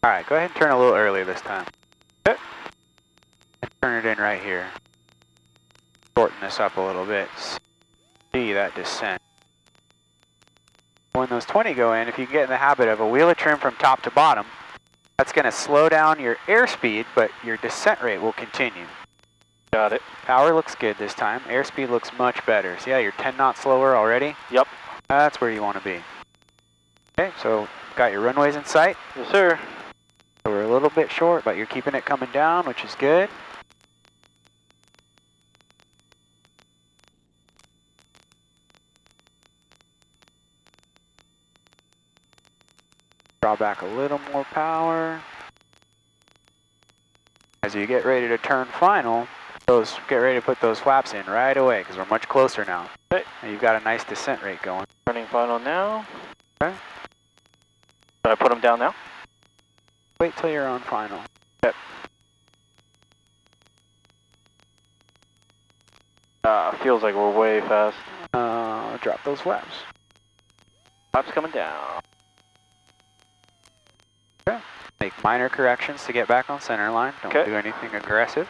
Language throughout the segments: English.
All right, go ahead and turn a little early this time. Okay. And turn it in right here. Shorten this up a little bit. See that descent. When those 20 go in, if you can get in the habit of a wheel of trim from top to bottom, that's going to slow down your airspeed, but your descent rate will continue. Got it. Power looks good this time. Airspeed looks much better. So yeah, you're 10 knots slower already. Yep. That's where you want to be. Okay, so got your runways in sight. Yes, sir. So we're a little bit short, but you're keeping it coming down, which is good. Draw back a little more power. As you get ready to turn final, get ready to put those flaps in right away because we're much closer now. Okay. And you've got a nice descent rate going. Turning final now. Okay. Should I put them down now? Wait till you're on final. Yep. Feels like we're way fast. Drop those flaps. Flaps coming down. Okay. Make minor corrections to get back on center line. Don't okay. do anything aggressive.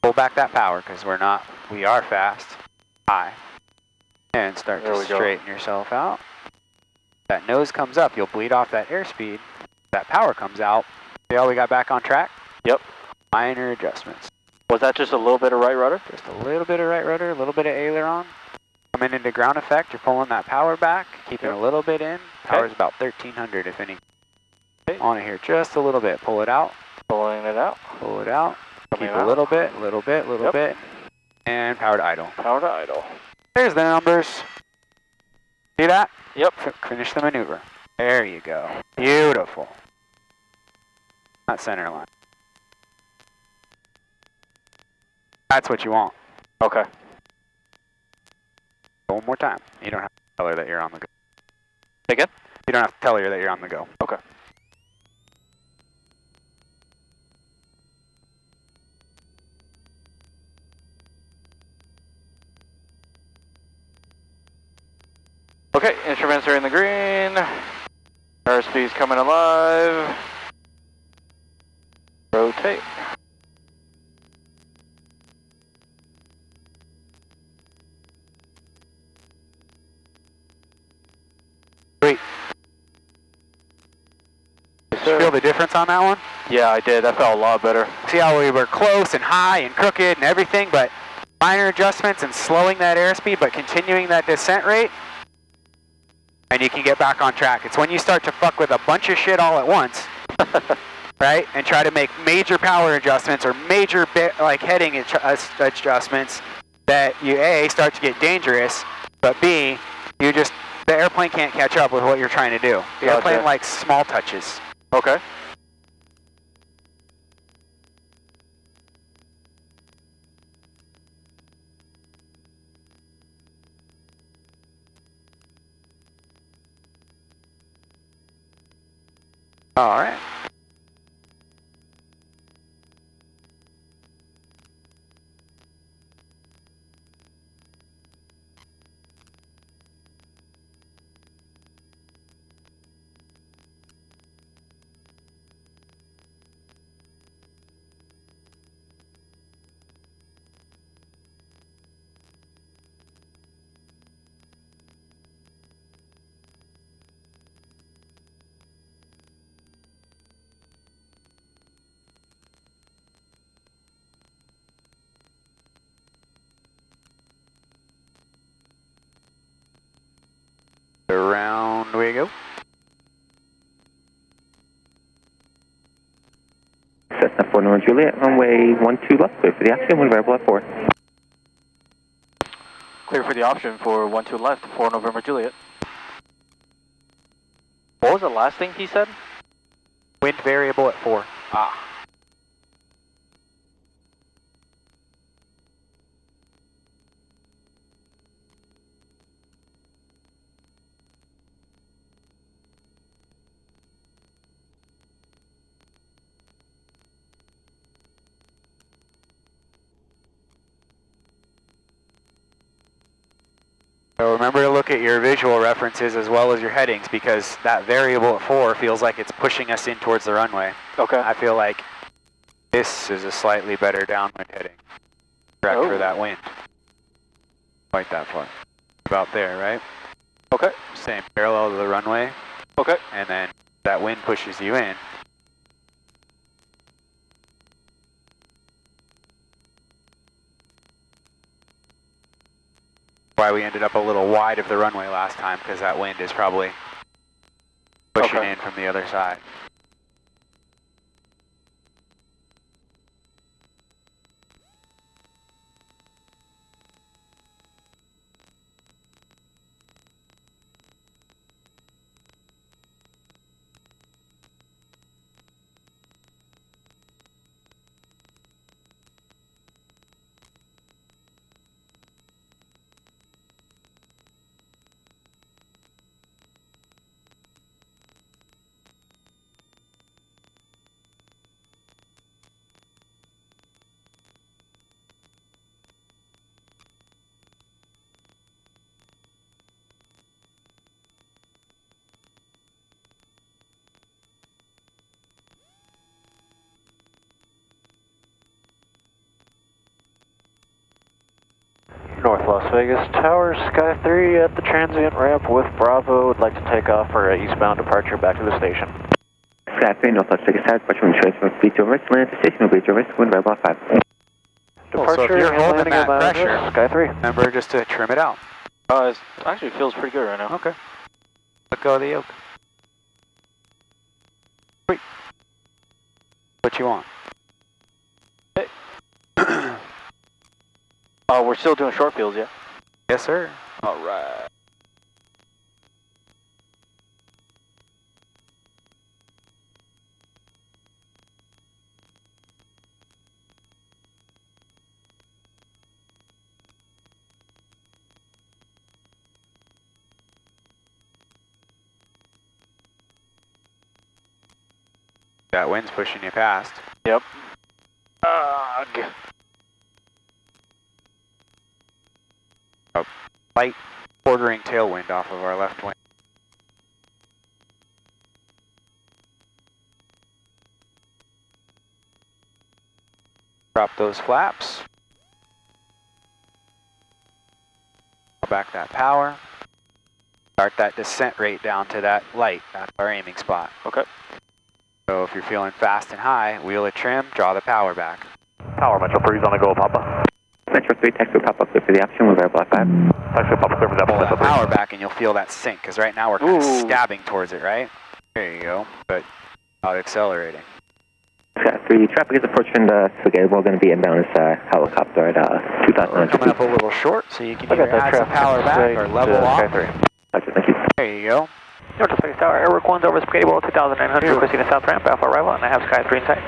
Pull back that power because we are fast. High. And start to straighten yourself out. That nose comes up, you'll bleed off that airspeed. That power comes out. See how we got back on track? Yep. Minor adjustments. Was that just a little bit of right rudder? Just a little bit of right rudder, a little bit of aileron. Coming into ground effect, you're pulling that power back, keeping a little bit in. Power's about 1300 if any. Okay. On it here, just a little bit. Pull it out. Pulling it out. Pull it out. Coming Keep out. a little bit, little bit, little bit. And power to idle. Power to idle. There's the numbers. See that? Yep. Finish the maneuver. There you go. Beautiful. Not center line. That's what you want. Okay. One more time. You don't have to tell her that you're on the go. Again? You don't have to tell her that you're on the go. Okay. Okay, instruments are in the green. Airspeed's coming alive. Rotate. Sweet. Did you feel the difference on that one? Yeah, I did. That felt a lot better. See how we were close and high and crooked and everything, but minor adjustments and slowing that airspeed, but continuing that descent rate, and you can get back on track. It's when you start to fuck with a bunch of shit all at once, right, and try to make major power adjustments or major heading adjustments that you A, start to get dangerous, but B, the airplane can't catch up with what you're trying to do. The airplane likes small touches. Okay. All right. Around we go. Cessna172G, Juliet, runway 12 left, clear for the option, one variable at 4. Clear for the option for 12 left, 4 November Juliet. What was the last thing he said? Wind variable at 4. Ah. So remember to look at your visual references as well as your headings, because that variable at 4 feels like it's pushing us in towards the runway. Okay. I feel like this is a slightly better downwind heading. Correct for that wind. Quite that far. About there, right? Okay. Same, parallel to the runway. Okay. And then that wind pushes you in. Why we ended up a little wide of the runway last time, because that wind is probably pushing in from the other side. North Las Vegas Tower, Sky 3 at the transient ramp with Bravo. Would like to take off for an eastbound departure back to the station. Sky 3, North Las Vegas Tower, departure from transfer from speed to reverse, land at the station will be to reverse, wind by about 5. Departure so if you're and holding landing that at pressure, Sky 3. remember just to trim it out. It actually feels pretty good right now. Okay. Let go of the yoke. Sweet. What you want? Hey. We're still doing short fields, yeah? Yes, sir. All right. That wind's pushing you past. Yep. Light quartering tailwind off of our left wing. Drop those flaps. Back that power. Start that descent rate down to that light. That's our aiming spot. Okay. So if you're feeling fast and high, wheel it trim, draw the power back. Power, Metro 3 is on the go, Papa. Metro 3, taxi will pop up clear for the option, wind by about 5. Taxi will pop up clear for that. Pull that power back and you'll feel that sink, because right now we're kind of stabbing towards it, right? There you go, but not accelerating. Sky 3, traffic is approaching the Spaghetti. We're going to be inbound as helicopter at 2,900 Coming up a little short, so you can either add some power back or level off. Gotcha, thank you. There you go. North Las Vegas Tower, Airwork 1's over Spaghetti Bowl 2,900, proceeding to south ramp, Alpha arrival, and I have Sky 3 in sight.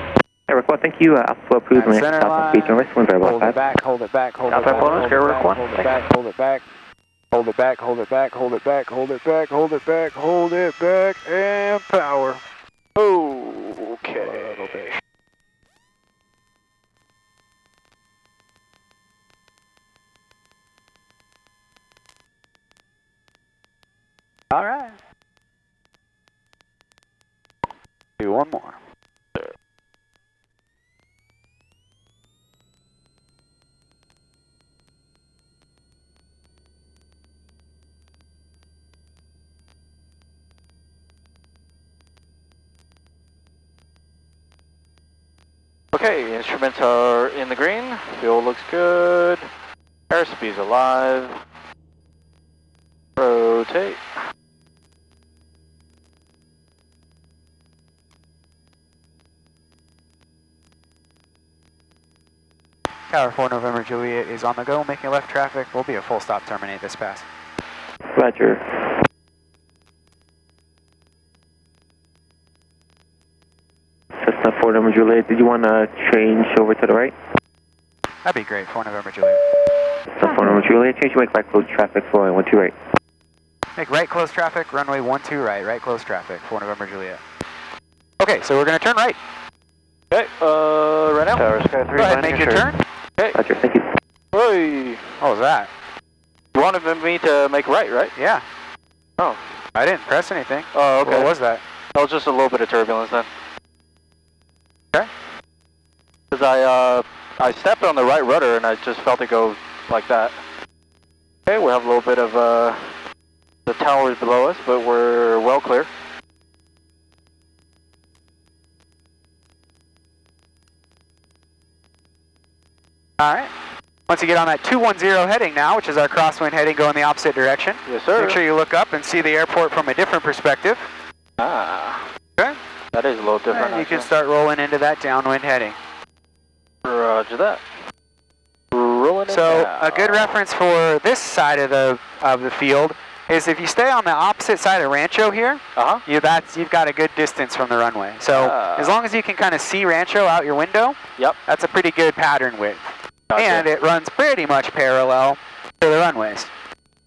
Airwork 1, thank you. Alpha flow approved, land Center south line. speed to reverse, wind by about Hold 5. it back, hold it back, hold it Outside back, bonus, hold it Airwork back, 1. hold it back, hold it back. Hold it back, hold it back, hold it back, hold it back, hold it back, hold it back, and power. Okay. All right. Do one more. Okay, instruments are in the green. Fuel looks good. Airspeed's alive. Rotate. Tower 4 November Juliet is on the go, making left traffic. Will be a full stop, terminate this pass. Roger. Cessna 4 November Juliet, did you want to change over to the right? That'd be great, 4 November Juliet. Cessna 4 November Juliet, change your wake right close traffic for 12 right. Make right close traffic, runway 12 right, right close traffic, 4 November Juliet. Okay, so we're going to turn right. Okay, right now. Tower Sky 3, Go ahead, make your turn. Okay. Roger, thank you. Hey. What was that? You wanted me to make right, right? Yeah. Oh. I didn't press anything. Oh, okay. What was that? That was just a little bit of turbulence then. Okay. Because I stepped on the right rudder and I just felt it go like that. Okay, we have a little bit of the towers below us, but we're well clear. All right. Once you get on that 210 heading now, which is our crosswind heading going the opposite direction. Yes, sir. Make sure you look up and see the airport from a different perspective. Ah. Okay. That is a little different. And you can start rolling into that downwind heading. Roger that. Rolling So down. a good reference for this side of the field is if you stay on the opposite side of Rancho here, you've got a good distance from the runway. So as long as you can kind of see Rancho out your window, that's a pretty good pattern width. Gotcha. And it runs pretty much parallel to the runways.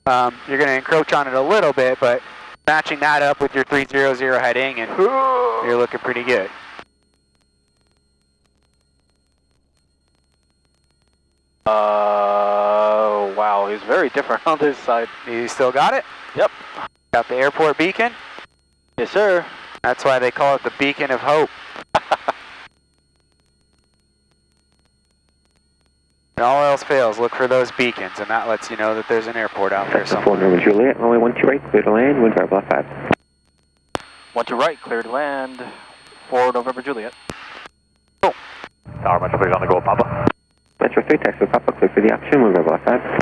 You're going to encroach on it a little bit, but matching that up with your 300 heading, and you're looking pretty good. Wow, he's very different on this side. You still got it? Yep. Got the airport beacon? Yes, sir. That's why they call it the beacon of hope. When all else fails, look for those beacons, and that lets you know that there's an airport out there somewhere. 4 November Juliet, runway 12 right, clear to land, wind variable 5. 12 right, clear to land, 4 November Juliet. Tower Metro 3 on the go, Papa. Metro 3, taxi Papa, clear for the option, wind variable 5.